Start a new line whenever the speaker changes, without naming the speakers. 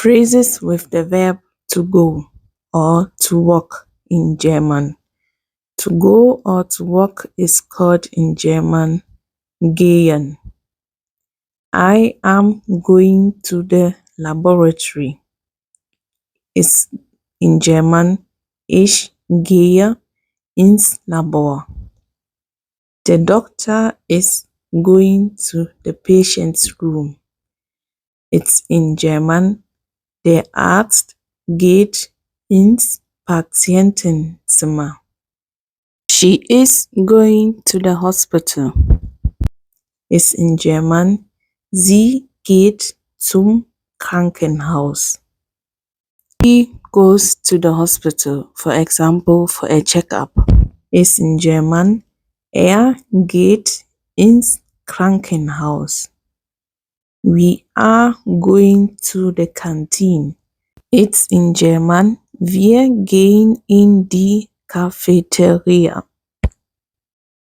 Phrases with the verb to go or to walk in German. To go or to walk is called in German gehen. I am going to the laboratory is in German ich gehe ins Labor. The doctor is going to the patient's room. It's in German der Arzt geht ins Patientenzimmer. She is going to the hospital. Ist in German sie geht zum Krankenhaus. He goes to the hospital, for example, for a checkup. Ist in German geht ins Krankenhaus. We are going to the canteen. It's in German wir gehen in die Cafeteria.